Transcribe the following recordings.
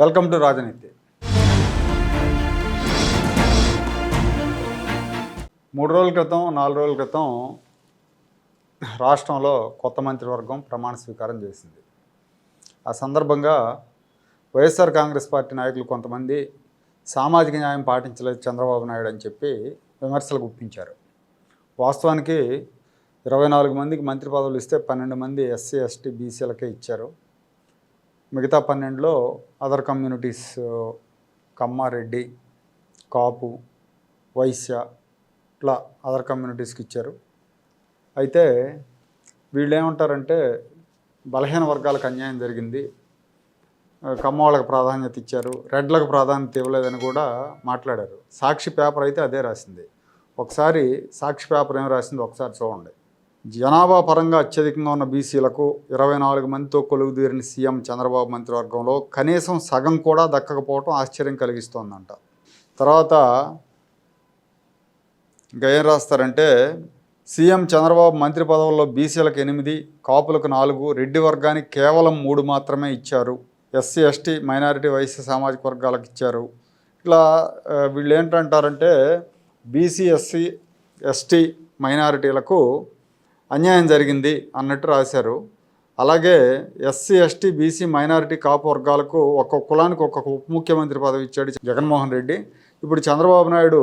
Welcome to రాజనీతి. 3 రోజుల క్రితం 4 రోజుల క్రితం రాష్ట్రంలో కొత్త మంత్రివర్గం ప్రమాణ స్వీకారం చేసింది. ఆ సందర్భంగా వైఎస్ఆర్ కాంగ్రెస్ పార్టీ నాయకులు కొంతమంది సామాజిక న్యాయం పాటించలేదు చంద్రబాబు నాయుడు అని చెప్పి విమర్శలు గుప్పించారు. వాస్తవానికి 24 మందికి మంత్రి పదవులు ఇస్తే 12 మంది ఎస్సీ ఎస్టీ బీసీలకే ఇచ్చారు. మిగతా 12లో అదర్ కమ్యూనిటీస్ కమ్మారెడ్డి, కాపు, వైశ్య ఇట్లా అదర్ కమ్యూనిటీస్కి ఇచ్చారు. అయితే వీళ్ళు ఏమంటారంటే బలహీన వర్గాలకు అన్యాయం జరిగింది, కమ్మవాళ్ళకి ప్రాధాన్యత ఇచ్చారు, రెడ్లకు ప్రాధాన్యత ఇవ్వలేదని కూడా మాట్లాడారు. సాక్షి పేపర్ అయితే అదే రాసింది. ఒకసారి సాక్షి పేపర్ ఏం రాసింది ఒకసారి చూడండి. జనాభా పరంగా అత్యధికంగా ఉన్న బీసీలకు 24 మందితో కొలువుదీరిన సీఎం చంద్రబాబు మంత్రివర్గంలో కనీసం సగం కూడా దక్కకపోవడం ఆశ్చర్యం కలిగిస్తోందంట. తర్వాత ఇంకా ఏం రాస్తారంటే సీఎం చంద్రబాబు మంత్రి పదవుల్లో బీసీలకు 8, కాపులకు 4, రెడ్డి వర్గానికి కేవలం 3 మాత్రమే ఇచ్చారు, ఎస్సీ ఎస్టీ మైనారిటీ వైశ్య సామాజిక వర్గాలకు ఇచ్చారు. ఇట్లా వీళ్ళు ఏంటంటారంటే బీసీ ఎస్సీ ఎస్టీ మైనారిటీలకు అన్యాయం జరిగింది అన్నట్టు రాశారు. అలాగే ఎస్సీ ఎస్టీ బీసీ మైనారిటీ కాపు వర్గాలకు ఒక్కొక్క కులానికి ఒక్కొక్క ఉప ముఖ్యమంత్రి పదవి ఇచ్చాడు జగన్మోహన్ రెడ్డి. ఇప్పుడు చంద్రబాబు నాయుడు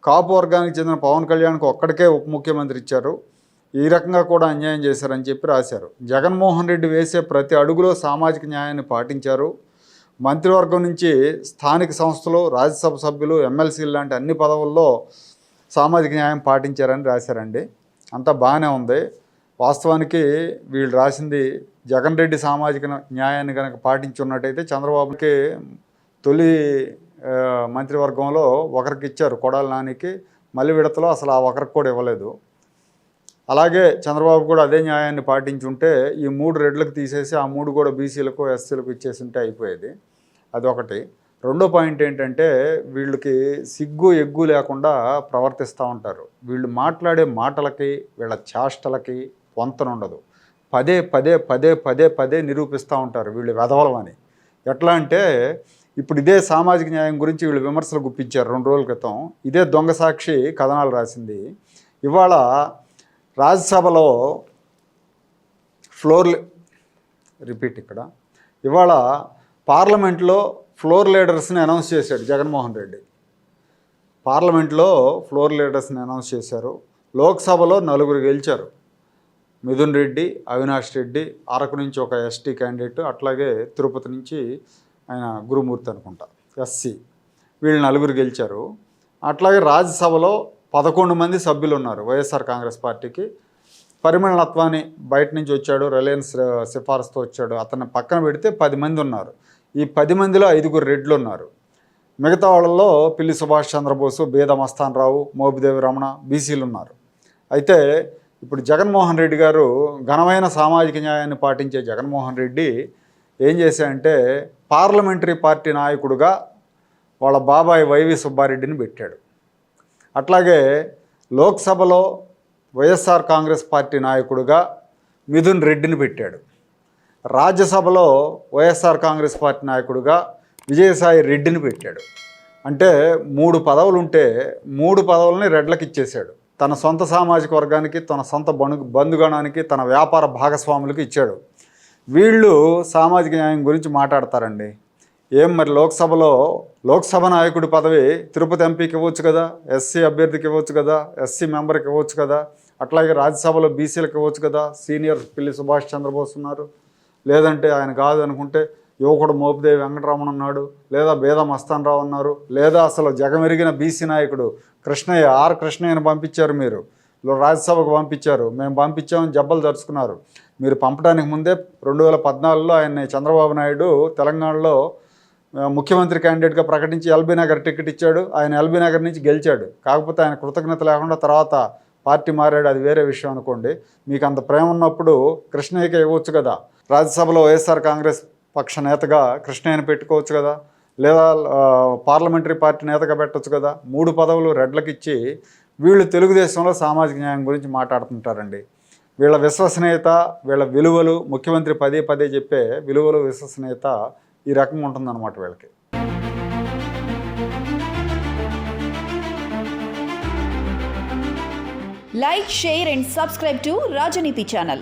కాపు వర్గానికి చెందిన పవన్ కళ్యాణ్కి ఒక్కడికే ఉప ముఖ్యమంత్రి ఇచ్చారు, ఈ రకంగా కూడా అన్యాయం చేశారని చెప్పి రాశారు. జగన్మోహన్ రెడ్డి వేసే ప్రతి అడుగులో సామాజిక న్యాయాన్ని పాటించారు. మంత్రివర్గం నుంచి స్థానిక సంస్థలు, రాజ్యసభ సభ్యులు, ఎమ్మెల్సీలు లాంటి అన్ని పదవుల్లో సామాజిక న్యాయం పాటించారని రాశారండి. అంతా బాగానే ఉంది. వాస్తవానికి వీళ్ళు రాసింది జగన్ రెడ్డి సామాజిక న్యాయాన్ని కనుక పాటించున్నట్టయితే చంద్రబాబుకి తొలి మంత్రివర్గంలో ఒకరికి ఇచ్చారు, కొడాలి నానికి. మళ్ళీ విడతలో అసలు ఆ ఒకరికి కూడా ఇవ్వలేదు. అలాగే చంద్రబాబు కూడా అదే న్యాయాన్ని పాటించుంటే ఈ 3 రెడ్లకు తీసేసి ఆ 3 కూడా బీసీలకు ఎస్సీలకు ఇచ్చేసి ఉంటే అయిపోయేది. అదొకటి. రెండో పాయింట్ ఏంటంటే వీళ్ళకి సిగ్గు ఎగ్గు లేకుండా ప్రవర్తిస్తూ ఉంటారు. వీళ్ళు మాట్లాడే మాటలకి వీళ్ళ చేష్టలకి పొంతనుండదు. పదే పదే పదే పదే పదే నిరూపిస్తూ ఉంటారు వీళ్ళు వెధవలమని. ఎట్లా అంటే ఇప్పుడు ఇదే సామాజిక న్యాయం గురించి వీళ్ళు విమర్శలు గుప్పించారు 2 రోజుల క్రితం. ఇదే దొంగ సాక్షి కథనాలు రాసింది. ఇవాళ రాజ్యసభలో ఇవాళ పార్లమెంట్లో ఫ్లోర్ లీడర్స్ని అనౌన్స్ చేశాడు జగన్మోహన్ రెడ్డి. పార్లమెంట్లో ఫ్లోర్ లీడర్స్ని అనౌన్స్ చేశారు. లోక్సభలో 4 గెలిచారు. మిథున్ రెడ్డి, అవినాష్ రెడ్డి, అరకు నుంచి ఒక ఎస్టీ క్యాండిడేట్, అట్లాగే తిరుపతి నుంచి ఆయన గురుమూర్తి అనుకుంటా ఎస్సీ, వీళ్ళు 4 గెలిచారు. అట్లాగే రాజ్యసభలో 11 మంది సభ్యులు ఉన్నారు వైఎస్ఆర్ కాంగ్రెస్ పార్టీకి. పరిమళ నత్వాని బయట నుంచి వచ్చాడు, రిలయన్స్ సిఫారసుతో వచ్చాడు, అతన్ని పక్కన పెడితే 10 మంది ఉన్నారు. ఈ 10 మందిలో 5 రెడ్లు ఉన్నారు. మిగతా వాళ్ళల్లో పిల్లి సుభాష్ చంద్రబోసు, బేద మస్తాన్ రావు, మోపిదేవి రమణ బీసీలు ఉన్నారు. అయితే ఇప్పుడు జగన్మోహన్ రెడ్డి గారు ఘనమైన సామాజిక న్యాయాన్ని పాటించే జగన్మోహన్ రెడ్డి ఏం చేశాడంటే పార్లమెంటరీ పార్టీ నాయకుడుగా వాళ్ళ బాబాయ్ వైవి సుబ్బారెడ్డిని పెట్టాడు. అట్లాగే లోక్సభలో వైఎస్ఆర్ కాంగ్రెస్ పార్టీ నాయకుడుగా మిథున్ రెడ్డిని పెట్టాడు. రాజ్యసభలో వైఎస్ఆర్ కాంగ్రెస్ పార్టీ నాయకుడుగా విజయసాయి రెడ్డిని పెట్టాడు. అంటే 3 పదవులు ఉంటే 3 పదవులని రెడ్లకు ఇచ్చేశాడు. తన సొంత సామాజిక వర్గానికి, తన సొంత బంధుగణానికి, తన వ్యాపార భాగస్వాములకు ఇచ్చాడు. వీళ్ళు సామాజిక న్యాయం గురించి మాట్లాడతారండి. ఏం మరి లోక్సభ నాయకుడి పదవి తిరుపతి ఎంపీకి ఇవ్వచ్చు కదా, ఎస్సీ అభ్యర్థికి ఇవ్వచ్చు కదా, ఎస్సీ మెంబర్కి ఇవ్వచ్చు కదా, అట్లాగే రాజ్యసభలో బీసీలకు ఇవ్వచ్చు కదా. సీనియర్ పిల్లి సుభాష్ చంద్రబోస్ ఉన్నారు. లేదంటే ఆయన కాదు అనుకుంటే యువకుడు మోపిదేవి వెంకటరమణ ఉన్నాడు, లేదా బేద మస్తాన్ రావు ఉన్నారు, లేదా అసలు జగమెరిగిన బీసీ నాయకుడు కృష్ణయ్యని పంపించారు. మీరు రాజ్యసభకు పంపించారు, మేము పంపించామని జబ్బలు దరుచుకున్నారు. మీరు పంపడానికి ముందే 2014లో ఆయన్ని చంద్రబాబు నాయుడు తెలంగాణలో ముఖ్యమంత్రి క్యాండిడేట్గా ప్రకటించి ఎల్బీ నగర్ టికెట్ ఇచ్చాడు. ఆయన ఎల్బీ నగర్ నుంచి గెలిచాడు. కాకపోతే ఆయన కృతజ్ఞత లేకుండా తర్వాత పార్టీ మారాడు, అది వేరే విషయం అనుకోండి. మీకు అంత ప్రేమ ఉన్నప్పుడు కృష్ణయ్యకే ఇవ్వచ్చు కదా. రాజ్యసభలో వైఎస్ఆర్ కాంగ్రెస్ పక్ష నేతగా కృష్ణయ్యని పెట్టుకోవచ్చు కదా, లేదా పార్లమెంటరీ పార్టీ నేతగా పెట్టవచ్చు కదా. 3 పదవులు రెడ్లకు ఇచ్చి వీళ్ళు తెలుగుదేశంలో సామాజిక న్యాయం గురించి మాట్లాడుతుంటారండి. వీళ్ళ విశ్వసనీయత, వీళ్ళ విలువలు, ముఖ్యమంత్రి పదే పదే చెప్పే విలువలు, విశ్వసనీయత ఈ రకంగా ఉంటుందన్నమాట వీళ్ళకి. Like, share and subscribe to Rajaniti channel.